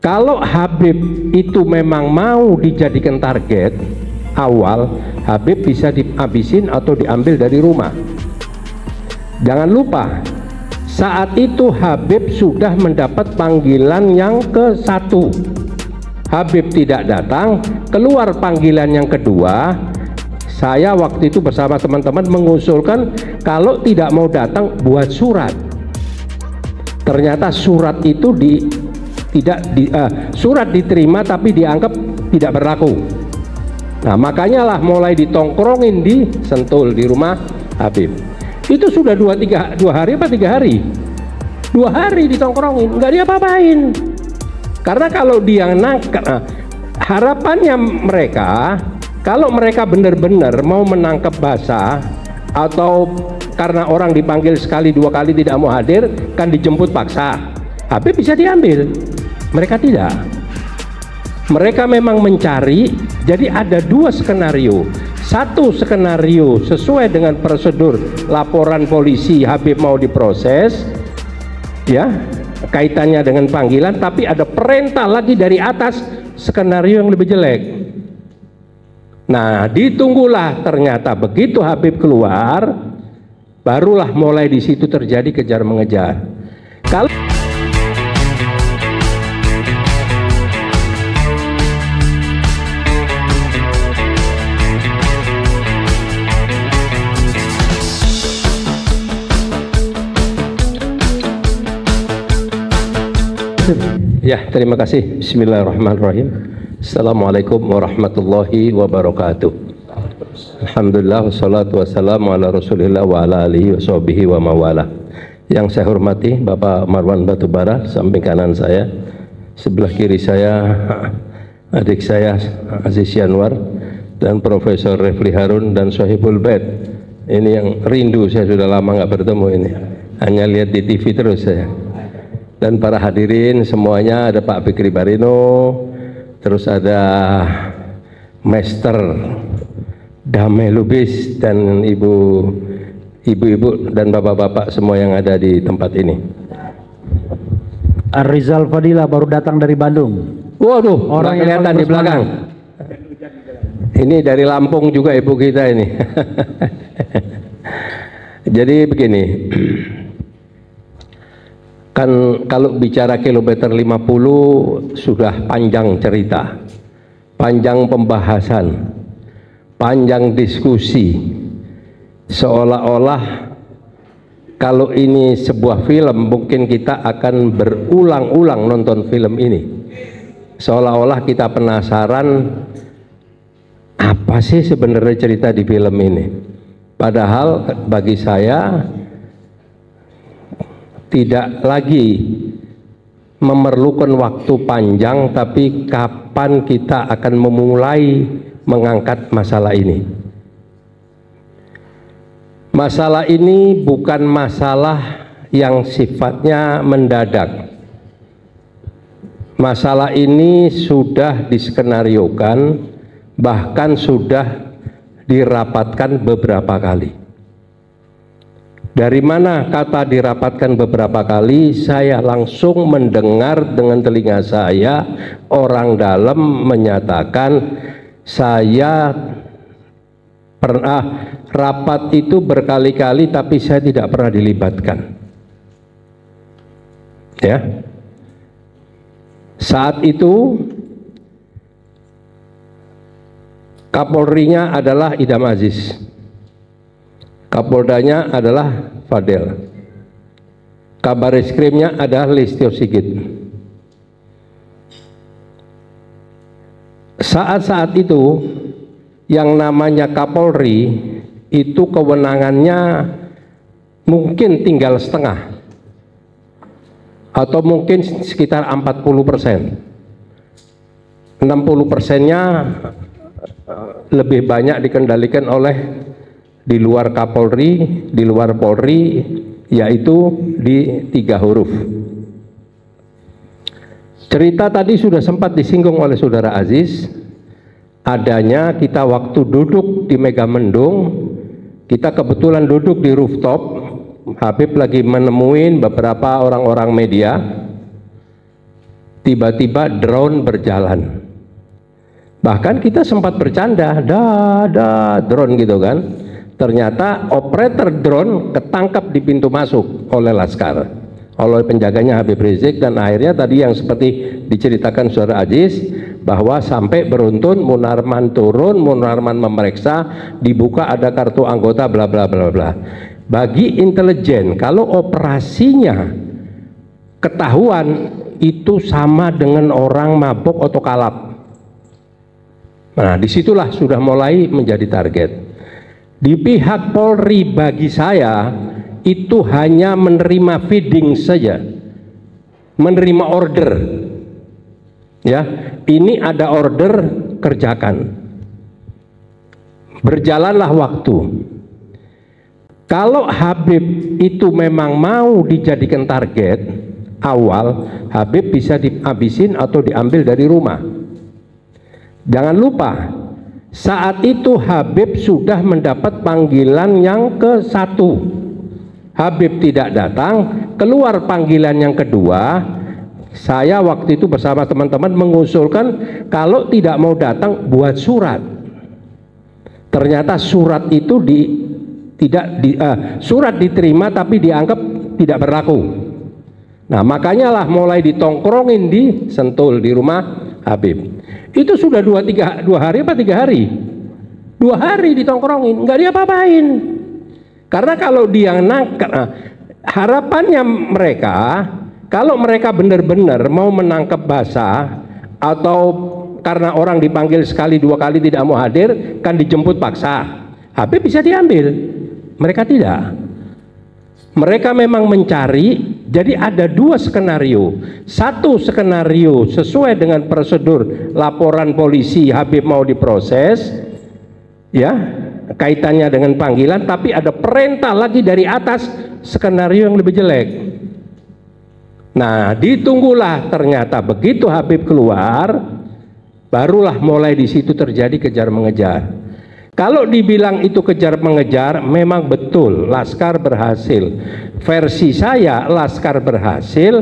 Kalau Habib itu memang mau dijadikan target awal, Habib bisa dihabisin atau diambil dari rumah. Jangan lupa, saat itu Habib sudah mendapat panggilan yang ke-1. Habib tidak datang, keluar panggilan yang kedua. Saya waktu itu bersama teman-teman mengusulkan kalau tidak mau datang, buat surat. Ternyata surat itu surat diterima tapi dianggap tidak berlaku. Nah, makanya lah mulai ditongkrongin di Sentul, di rumah Habib. Itu sudah 2 hari apa 3 hari? 2 hari ditongkrongin, nggak diapa-apain. Karena kalau dia nangkep, harapannya mereka, kalau mereka benar-benar mau menangkap basah, atau karena orang dipanggil sekali 2 kali tidak mau hadir, kan dijemput paksa, Habib bisa diambil. Mereka tidak. Mereka memang mencari. Jadi ada 2 skenario. Satu skenario sesuai dengan prosedur laporan polisi, Habib mau diproses, ya, kaitannya dengan panggilan, tapi ada perintah lagi dari atas, skenario yang lebih jelek. Nah, ditunggulah, ternyata begitu Habib keluar, barulah mulai di situ terjadi kejar mengejar. Kalau ya, terima kasih. Bismillahirrahmanirrahim. Assalamualaikum warahmatullahi wabarakatuh. Alhamdulillah, wassalatu wassalamu ala rasulillah wa ala alihi wa sahbihi wa mawala. Yang saya hormati Bapak Marwan Batubara, samping kanan saya, sebelah kiri saya adik saya Aziz Yanwar, dan Profesor Refli Harun dan Sohibul Bait. Ini yang rindu, saya sudah lama nggak bertemu ini, hanya lihat di TV terus saya. Dan para hadirin semuanya, ada Pak Fikri Barino, terus ada Master Damai Lubis, dan ibu-ibu dan bapak-bapak semua yang ada di tempat ini. Rizal Fadila baru datang dari Bandung. Waduh, orang yang kelihatan di belakang. Ini dari Lampung juga ibu kita ini. Jadi begini, kan kalau bicara kilometer 50 sudah panjang cerita, panjang pembahasan, panjang diskusi, seolah-olah kalau ini sebuah film mungkin kita akan berulang-ulang nonton film ini, seolah-olah kita penasaran apa sih sebenarnya cerita di film ini. Padahal bagi saya tidak lagi memerlukan waktu panjang, tapi kapan kita akan memulai mengangkat masalah ini. Masalah ini bukan masalah yang sifatnya mendadak. Masalah ini sudah diskenariokan, bahkan sudah dirapatkan beberapa kali. Dari mana kata dirapatkan beberapa kali? Saya langsung mendengar dengan telinga saya orang dalam menyatakan, saya pernah rapat itu berkali-kali tapi saya tidak pernah dilibatkan. Ya. Saat itu Kapolrinya adalah Idam Aziz, Kapoldanya adalah Fadel, Kabareskrimnya adalah Listio Sigit. Saat-saat itu yang namanya Kapolri itu kewenangannya mungkin tinggal setengah, atau mungkin sekitar 40%. 60%-nya lebih banyak dikendalikan oleh di luar Kapolri, di luar Polri, yaitu di 3 huruf. Cerita tadi sudah sempat disinggung oleh Saudara Aziz, adanya kita waktu duduk di Megamendung, kita kebetulan duduk di rooftop, Habib lagi menemuin beberapa orang-orang media. tiba-tiba drone berjalan. Bahkan kita sempat bercanda, drone gitu kan. Ternyata operator drone ketangkap di pintu masuk oleh Laskar, oleh penjaganya Habib Rizik, dan akhirnya tadi yang seperti diceritakan Saudara Aziz, bahwa sampai beruntun Munarman turun, Munarman memeriksa, dibuka ada kartu anggota bla bla bla bla. Bagi intelijen, kalau operasinya ketahuan, itu sama dengan orang mabuk atau kalap. Nah, disitulah sudah mulai menjadi target. Di pihak Polri bagi saya itu hanya menerima feeding saja, menerima order. Ya, ini ada order, kerjakan. Berjalanlah waktu. Kalau Habib itu memang mau dijadikan target awal, Habib bisa dihabisin atau diambil dari rumah. Jangan lupa, saat itu Habib sudah mendapat panggilan yang ke-1. Habib tidak datang, keluar panggilan yang kedua. Saya waktu itu bersama teman-teman mengusulkan kalau tidak mau datang, buat surat. Ternyata surat itu surat diterima tapi dianggap tidak berlaku. Nah, makanya lah mulai ditongkrongin di Sentul, di rumah Habib. Itu sudah 2 hari apa 3 hari? 2 hari ditongkrongin, nggak diapa-apain. Karena kalau dia nangkep, harapannya mereka, kalau mereka benar-benar mau menangkap basah, atau karena orang dipanggil sekali 2 kali tidak mau hadir, kan dijemput paksa, Habib bisa diambil. Mereka tidak. Mereka memang mencari. Jadi ada 2 skenario. Satu skenario sesuai dengan prosedur laporan polisi, Habib mau diproses, ya, kaitannya dengan panggilan, tapi ada perintah lagi dari atas, skenario yang lebih jelek. Nah, ditunggulah, ternyata begitu Habib keluar, barulah mulai di situ terjadi kejar mengejar. Kalau dibilang itu kejar mengejar, memang betul Laskar berhasil. Versi saya, Laskar berhasil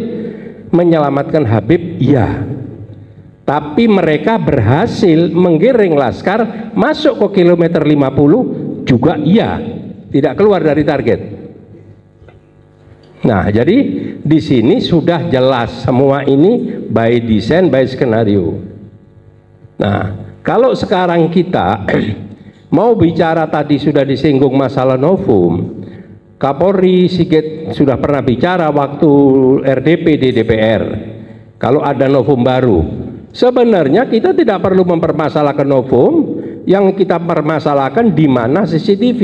menyelamatkan Habib, iya. Tapi mereka berhasil menggiring Laskar masuk ke kilometer 50 juga, iya. Tidak keluar dari target. Nah, jadi di sini sudah jelas semua ini by design, by skenario. Nah, kalau sekarang kita mau bicara, tadi sudah disinggung masalah novum. Kapolri Sigit sudah pernah bicara waktu RDP di DPR. Kalau ada novum baru, sebenarnya kita tidak perlu mempermasalahkan novum. Yang kita permasalahkan di mana CCTV.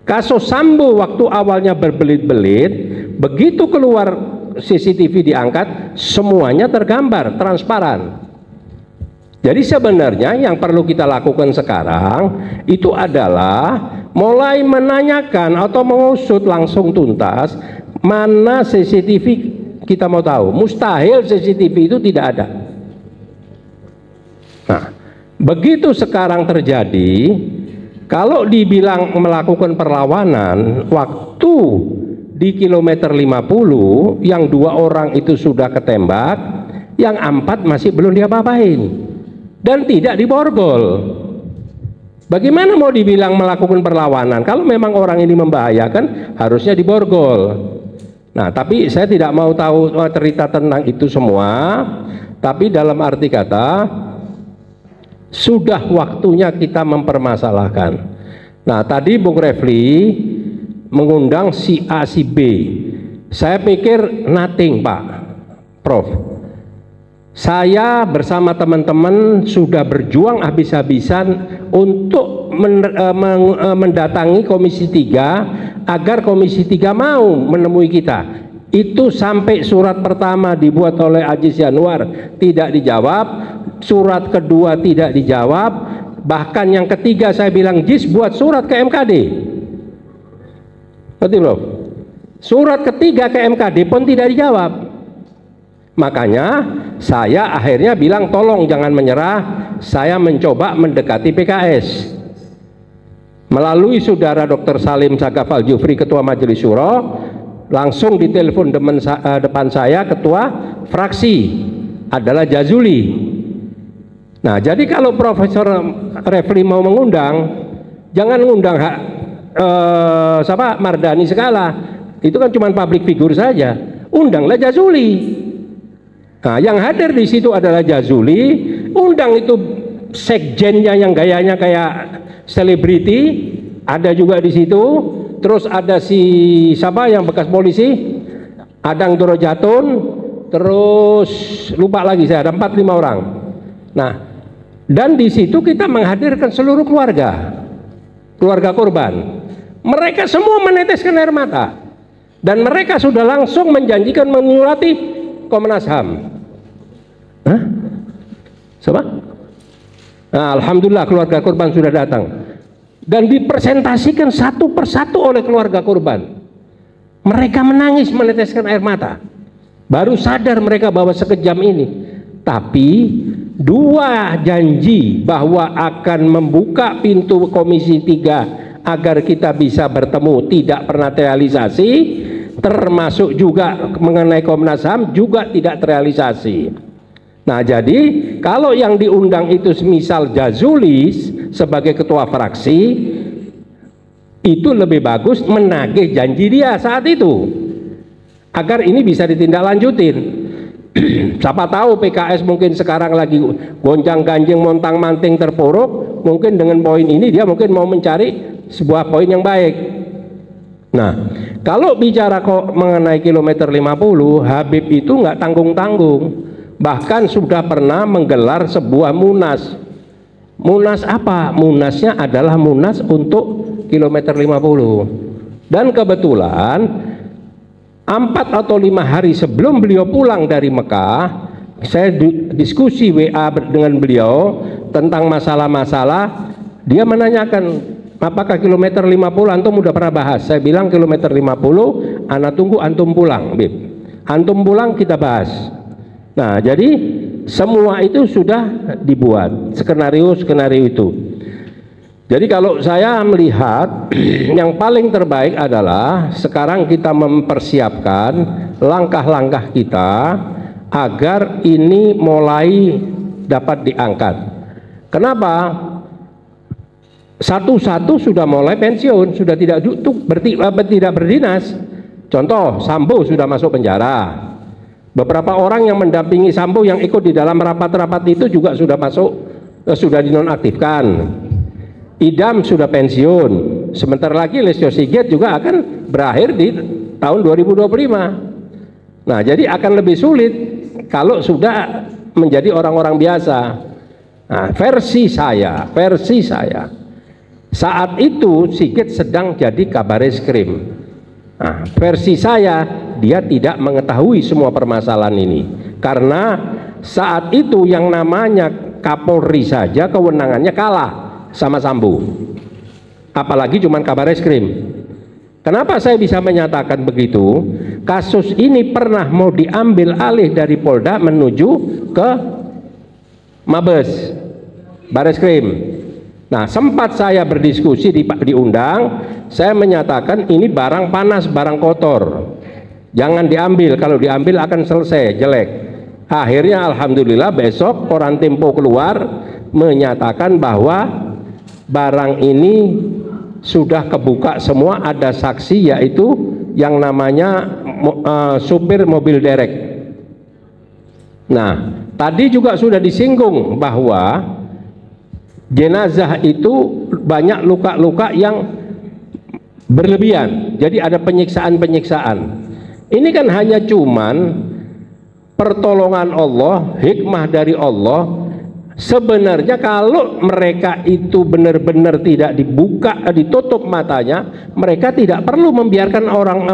Kasus Sambo waktu awalnya berbelit-belit, begitu keluar CCTV diangkat, semuanya tergambar, transparan. Jadi sebenarnya yang perlu kita lakukan sekarang itu adalah mulai menanyakan atau mengusut langsung tuntas mana CCTV kita mau tahu. Mustahil CCTV itu tidak ada. Nah, begitu sekarang terjadi, kalau dibilang melakukan perlawanan, waktu di kilometer 50 yang 2 orang itu sudah ketembak, yang 4 masih belum diapa-apain. Dan tidak diborgol. Bagaimana mau dibilang melakukan perlawanan? Kalau memang orang ini membahayakan, harusnya diborgol. Nah, tapi saya tidak mau tahu cerita tentang itu semua. Tapi dalam arti kata, sudah waktunya kita mempermasalahkan. Nah, tadi Bung Refli mengundang si A, si B. Saya pikir nothing, Pak Prof. Saya bersama teman-teman sudah berjuang habis-habisan untuk mendatangi Komisi 3 agar Komisi 3 mau menemui kita. Itu sampai surat pertama dibuat oleh Aziz Yanuar tidak dijawab, surat kedua tidak dijawab, bahkan yang ketiga saya bilang, Jis buat surat ke MKD. Betul Bro? Surat ketiga ke MKD pun tidak dijawab. Makanya saya akhirnya bilang tolong jangan menyerah. Saya mencoba mendekati PKS melalui saudara Dr. Salim Sagaf Al-Jufri, Ketua Majelis Syuro. Langsung ditelepon depan saya Ketua fraksi adalah Jazuli. Nah, jadi kalau Profesor Refli mau mengundang, jangan ngundang Mardhani segala. Itu kan cuma public figure saja. Undanglah Jazuli. Nah, yang hadir di situ adalah Jazuli. Undang itu sekjennya yang gayanya kayak selebriti, ada juga di situ. Terus ada si siapa yang bekas polisi, Adang Dorojatun. Terus lupa lagi saya, ada 4-5 orang. Nah, dan di situ kita menghadirkan seluruh keluarga korban. Mereka semua meneteskan air mata, dan mereka sudah langsung menjanjikan menyurati Komnas HAM. Hah? Siapa? Nah, alhamdulillah keluarga korban sudah datang dan dipresentasikan satu persatu oleh keluarga korban. Mereka menangis meneteskan air mata. Baru sadar mereka bahwa sekejam ini. Tapi dua janji bahwa akan membuka pintu Komisi 3 agar kita bisa bertemu tidak pernah terrealisasi, termasuk juga mengenai Komnas HAM juga tidak terrealisasi. Nah, jadi kalau yang diundang itu misal Jazuli sebagai ketua fraksi, itu lebih bagus menagih janji dia saat itu agar ini bisa ditindaklanjutin. Siapa tahu PKS mungkin sekarang lagi gonjang-ganjing, montang-manting, terpuruk, mungkin dengan poin ini dia mungkin mau mencari sebuah poin yang baik. Nah, kalau bicara kok mengenai kilometer 50, Habib itu nggak tanggung-tanggung, bahkan sudah pernah menggelar sebuah munas. Munas apa? Munasnya adalah munas untuk kilometer 50. Dan kebetulan 4 atau 5 hari sebelum beliau pulang dari Mekah, saya diskusi WA dengan beliau tentang masalah-masalah. Dia menanyakan, apakah kilometer 50 antum udah pernah bahas? Saya bilang kilometer 50 anak tunggu antum pulang, Bib. Antum pulang kita bahas. Nah, jadi semua itu sudah dibuat, skenario-skenario itu. Jadi kalau saya melihat yang paling terbaik adalah sekarang kita mempersiapkan langkah-langkah kita agar ini mulai dapat diangkat. Kenapa? Satu-satu sudah mulai pensiun, sudah tidak berdinas. Contoh, Sambo sudah masuk penjara. Beberapa orang yang mendampingi Sambo yang ikut di dalam rapat-rapat itu juga sudah masuk, sudah dinonaktifkan. Idam sudah pensiun. Sebentar lagi Lestio Sigit juga akan berakhir di tahun 2025. Nah, jadi akan lebih sulit kalau sudah menjadi orang-orang biasa. Nah, versi saya saat itu Sigit sedang jadi Kabareskrim. Nah, versi saya dia tidak mengetahui semua permasalahan ini karena saat itu yang namanya Kapolri saja kewenangannya kalah sama Sambo, apalagi cuman Kabareskrim. Kenapa saya bisa menyatakan begitu? Kasus ini pernah mau diambil alih dari Polda menuju ke Mabes Bareskrim. Nah, sempat saya berdiskusi diundang, saya menyatakan ini barang panas, barang kotor, jangan diambil, kalau diambil akan selesai jelek. Akhirnya alhamdulillah besok koran Tempo keluar menyatakan bahwa barang ini sudah kebuka semua, ada saksi yaitu yang namanya supir mobil derek. Nah, tadi juga sudah disinggung bahwa jenazah itu banyak luka-luka yang berlebihan, jadi ada penyiksaan-penyiksaan. Ini kan hanya cuman pertolongan Allah, hikmah dari Allah. Sebenarnya kalau mereka itu benar-benar tidak dibuka, ditutup matanya, mereka tidak perlu membiarkan orang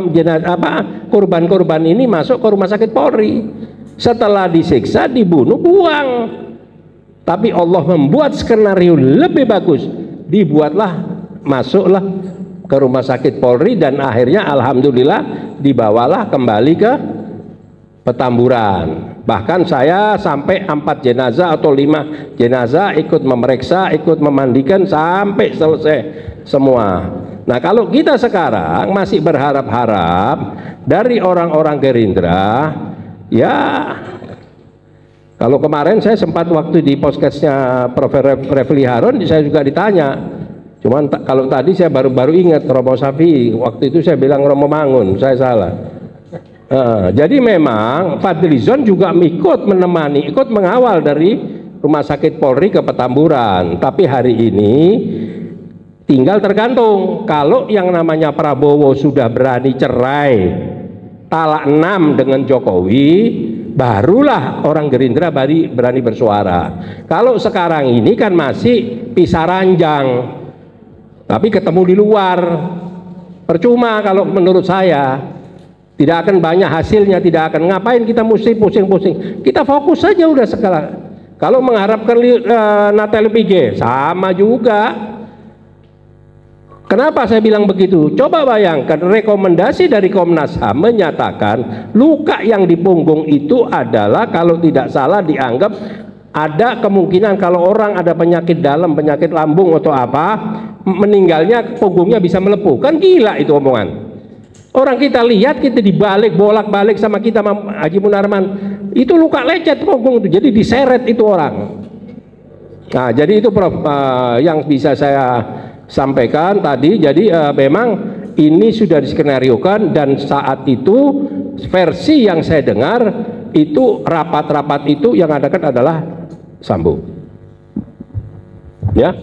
korban-korban ini masuk ke rumah sakit Polri. Setelah disiksa, dibunuh, buang. Tapi Allah membuat skenario lebih bagus, dibuatlah, masuklah ke rumah sakit Polri, dan akhirnya alhamdulillah dibawalah kembali ke Petamburan. Bahkan saya sampai 4 jenazah atau 5 jenazah ikut memeriksa, ikut memandikan sampai selesai semua. Nah, kalau kita sekarang masih berharap-harap dari orang-orang Gerindra Ya, kalau kemarin saya sempat waktu di podcastnya Prof. Refli Harun, saya juga ditanya. Cuman kalau tadi saya baru ingat Romo Safi, waktu itu saya bilang Romo Mangun, saya salah. Jadi memang Fadlizon juga ikut menemani, ikut mengawal dari Rumah Sakit Polri ke Petamburan. Tapi hari ini tinggal tergantung, kalau yang namanya Prabowo sudah berani cerai talak 6 dengan Jokowi, barulah orang Gerindra berani bersuara. Kalau sekarang ini kan masih pisah ranjang, tapi ketemu di luar, percuma kalau menurut saya, tidak akan banyak hasilnya, tidak akan. Ngapain kita mesti pusing-pusing, kita fokus saja udah sekarang. Kalau mengharapkan Natalie Pige, sama juga. Kenapa saya bilang begitu? Coba bayangkan, rekomendasi dari Komnas HAM menyatakan luka yang di punggung itu adalah kalau tidak salah dianggap ada kemungkinan kalau orang ada penyakit dalam, penyakit lambung atau apa, meninggalnya punggungnya bisa melepuh. Kan gila itu omongan. Orang kita lihat, kita dibalik bolak-balik sama kita Haji Munarman, itu luka lecet punggung itu, jadi diseret itu orang. Nah, jadi itu Prof, yang bisa saya sampaikan tadi. Jadi memang ini sudah diskenariokan, dan saat itu versi yang saya dengar itu rapat-rapat itu yang adakan adalah Sambo, ya.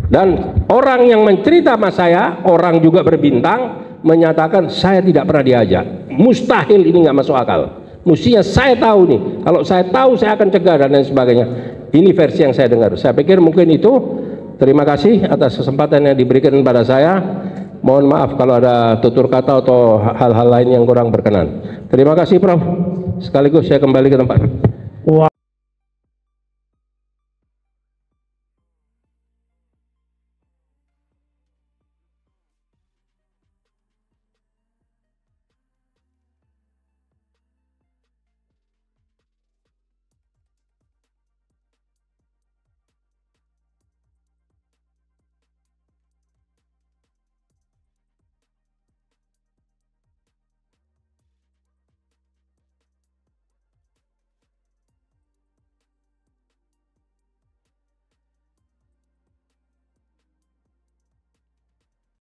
Dan orang yang mencerita sama saya, orang juga berbintang, menyatakan saya tidak pernah diajak, mustahil, ini nggak masuk akal, mestinya saya tahu nih, kalau saya tahu saya akan cegah dan lain sebagainya. Ini versi yang saya dengar. Saya pikir mungkin itu. Terima kasih atas kesempatan yang diberikan pada saya. Mohon maaf kalau ada tutur kata atau hal-hal lain yang kurang berkenan. Terima kasih Prof. Sekaligus saya kembali ke tempat.